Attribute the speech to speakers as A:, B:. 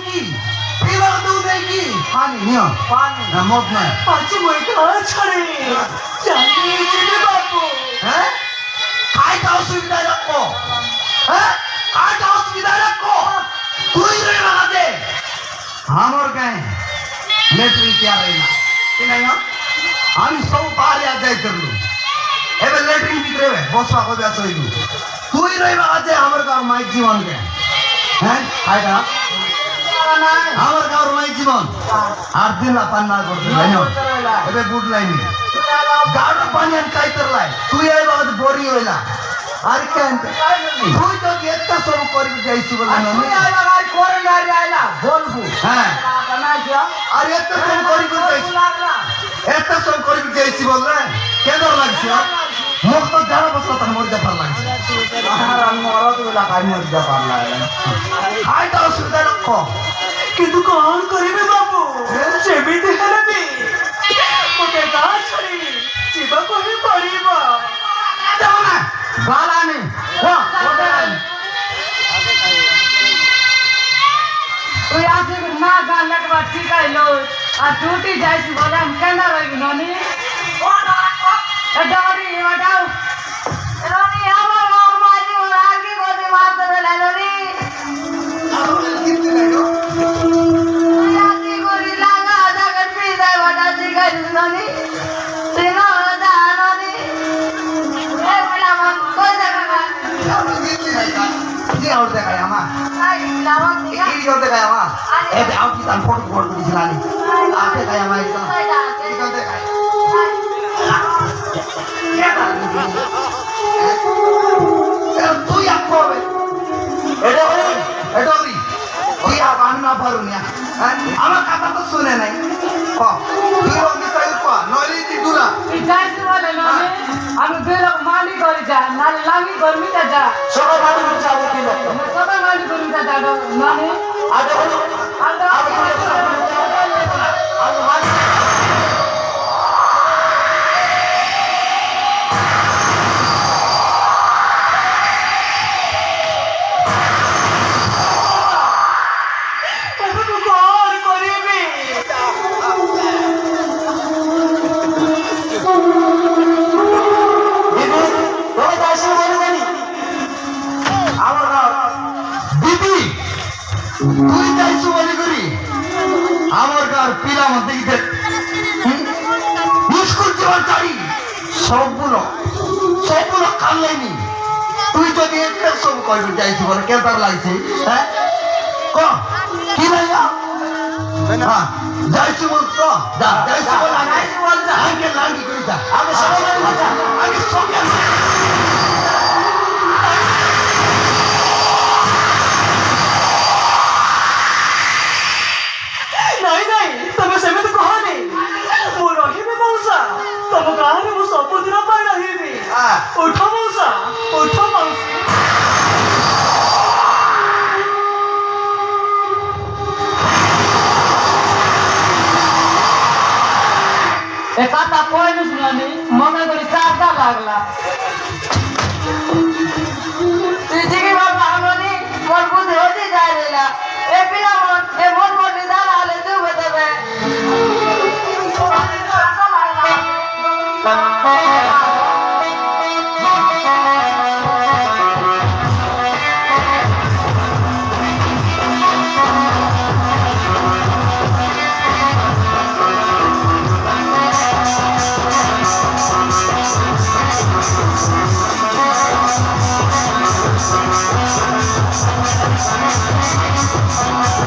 A: কি পিবার দুধ নেই কি পানি নিও পানি না মদ নয়
B: আচ্ছা মই কাজ ছাড়ে জানি যেতে বাবু
A: হ্যাঁ কাইটা অসুবিধা রাখো হ্যাঁ কাইটা অসুবিধা রাখো তুই রে বাগাতে আমার গায়ে লেট্রিন কি আর না কি নাই আমি সব বাড়ি আ যাই করলু এবে লেট্রিন ভিতরে বসা হবে আসইলু তুই রে বাগাতে আমার গাঁর মাই জীবন কে হ্যাঁ কাইটা আমার গাঁর মাই জীবন আর দিন পান্না করতে লাইনো এবে গুড লাইন গাড় পানি আন কাইতর লাই তুই আই বাগাতে বড়ি হইলা আর কেন তুই তো একটা সব করবি যাইছি বলে না
B: তুই আইলা আর করে না আইলা বলবো
A: হ্যাঁ
B: না যা
A: আর একটা সব করবি যাইছি
B: লাগলা
A: একটা সব করবি যাইছি বলে কেন লাগছে মুখ তো জানা বসলো তার মরে যাবার লাগছে
B: আমার মরদ গুলা কাই মর যা পারলা
A: আইটা অসুবিধা রাখো
B: কিন্তু কোন করিবে বাবু যেমিতে হেলবি ওকে কাজ ছাড়ি চিবা কহি পড়িবা
A: দেখো না বালা নেই
B: তুই আসি না গান একবার ঠিক আইলো আর টুটি যাইছি বলে আমি কেন রইবি ননি ডরি ওটাও রনি আমার মার মারি ওর আগে গদি মারতে বেলা ননি তুই আসি করি লাগা জায়গা পিদাই ওটা ঠিক আছে ননি তুই না দা ননি এ বলা মন কই দেখা
A: কি আর দেখায় আমার
B: আই লামা দিয়া
A: কি আর দেখায় আমার এ আউ কি তার ফটো ফটো দিছিল আনি আর দেখায় আমার এটা কি দেখায় তুই আর করবে এটা ওরি তুই আর আমি না পারু না আমার কথা তো শুনে নাই তুই ওর বিষয়ে নইলে তুই দূরা
B: তুই যাইছি বলে ননি আমি বেলক মানি করে যা নালে লাগি গরমিটা যা
A: সবাই মাটি করে যাবো কি লোক
B: সবাই মানি গরমিটা যা ননি
A: আগে হলো তুই যাইছু বলি করি আমার গার পিলা মধ্যে স্কুল যাওয়ার চাই সবগুলো কানলাইনি তুই যদি একটা সব করবি যাইছি বলে কেতার লাগছে হ্যাঁ কি ভাইয়া হ্যাঁ যাইছি বল তো যা যাইছি বল আগে লাগি করি যা আমি সবাই আগে সঙ্গে
B: ନାଇଁ ନାଇଁ ତମେ ସେମିତି କହନି ମୁଁ ରହିବି ମଉସା ତମ ଗାଁରେ ମୁଁ ସବୁଦିନ ପାଇଁ ରହିବି ଉଠ ମଉସା ଉଠ ମାଉସୀ ଏ କଥା କହିନି ଶୁଣନି ମନେ କରି ଚାରଟା ଲାଗଲା